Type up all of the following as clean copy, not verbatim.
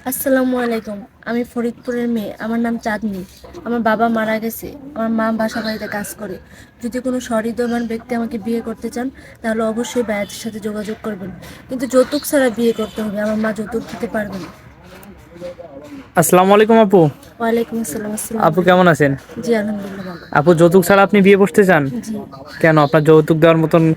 আসসালামু আলাইকুম। আমি ফরিদপুরের মেয়ে। আমার নাম চাঁদনি। আমার বাবা মারা গেছে। আমার মা বাসা বাড়িতে কাজ করে। যদি কোনো সহৃদয়বান ব্যক্তি আমাকে বিয়ে করতে চান তাহলে অবশ্যই ভাইয়াদের সাথে যোগাযোগ করবেন, কিন্তু যৌতুক ছাড়া বিয়ে করতে হবে। আমার মা যৌতুক দিতে পারবে না। আসসালামু আলাইকুম আপু। ওয়ালাইকুম আসসালাম। আসসালামু আপু কেমন আলাইকুম। আছেন? জি আলহামদুলিল্লাহ ভালো। আপু, যৌতুক ছাড়া আপনি বিয়ে করতে চান? জি কেন, আপনার যৌতুক দেওয়ার মতন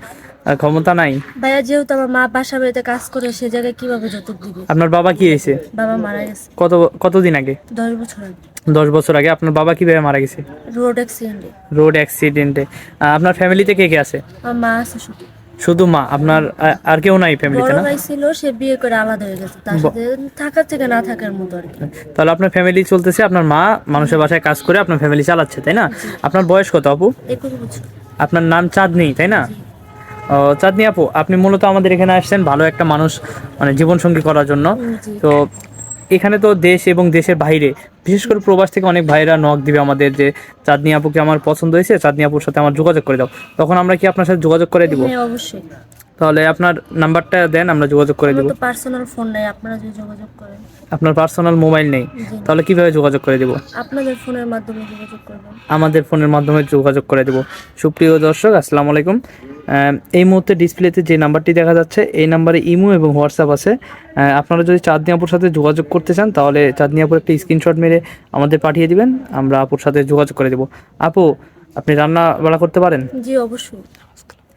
ক্ষমতা নাই? ভাইয়া, যেহেতু আমার মা বাসা বাড়িতে কাজ করে সে জায়গায় কিভাবে যৌতুক দিবে? আপনার বাবা কি হয়েছে? বাবা মারা গেছে কত কতদিন আগে? 10 বছর আগে। 10 বছর আগে আপনার বাবা কিভাবে মারা গেছে? রোড অ্যাক্সিডেন্টে। রোড অ্যাক্সিডেন্টে। আপনার ফ্যামিলিতে কে কে আছে? আমার মা আছে শুধু। শুধু মা? আপনার আর কেউ নাই ফ্যামিলিতে, বড় না? ভাই ছিল, সে বিয়ে করে আলাদা হয়ে গেছে। তার ব- সাথে থাকার থেকে না থাকার মতো আর কি। তাহলে আপনার ফ্যামিলি চলতেছে, আপনার মা মানুষের বাসায় কাজ করে আপনার ফ্যামিলি চালাচ্ছে, তাই না? জি। আপনার বয়স কত আপু? 21 বছর। আপনার নাম চাঁদনি, তাই না? জি। ও, চাঁদনি আপু, আপনি মূলত আমাদের এখানে আসছেন ভালো একটা মানুষ মানে জীবনসঙ্গী করার জন্য। জি। তো এখানে তো দেশ এবং দেশের বাইরে, বিশেষ করে প্রবাস থেকে অনেক ভাইরা নক দিবে আমাদের যে চাঁদনি আপুকে আমার পছন্দ হয়েছে, চাঁদনি আপুর সাথে আমার যোগাযোগ করে দাও। তখন আমরা কি আপনার সাথে যোগাযোগ করে দিব? হ্যাঁ অবশ্যই। তাহলে আপনার নাম্বারটা দেন, আমরা যোগাযোগ করে আমার দিব। তো পার্সোনাল ফোন নাই, আপনারা যদি যোগাযোগ করেন। আপনার পার্সোনাল মোবাইল নেই? জি। তাহলে কিভাবে যোগাযোগ করে দিব? আপনাদের ফোনের মাধ্যমে যোগাযোগ করবেন। আমাদের ফোনের মাধ্যমে যোগাযোগ করে দেব। সুপ্রিয় দর্শক, আসসালামু আলাইকুম। এই মুহূর্তে ডিসপ্লেতে যে নাম্বারটি দেখা যাচ্ছে এই নাম্বারে ইমো এবং হোয়াটসঅ্যাপ আছে। আপনারা যদি চাঁদনি আপুর সাথে যোগাযোগ করতে চান তাহলে চাঁদনি আপুর একটা স্ক্রিনশট মেরে আমাদের পাঠিয়ে দিবেন, আমরা আপুর সাথে যোগাযোগ করে দেব। আপু, আপনি রান্না বাড়া করতে পারেন? জি অবশ্যই।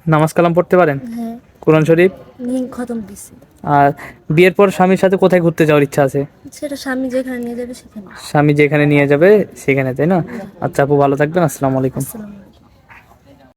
নামাজ কালাম পড়তে পারেন? হ্যাঁ। কোরআন শরীফ? খতম দিছি। আর বিয়ের পর স্বামীর সাথে কোথায় ঘুরতে যাওয়ার ইচ্ছা আছে? সেটা স্বামী যেখানে নিয়ে যাবে সেখানে। স্বামী যেখানে নিয়ে যাবে সেখানে, তাই না? আচ্ছা আপু, ভালো থাকবেন। আসসালামু আলাইকুম। আসসালাম।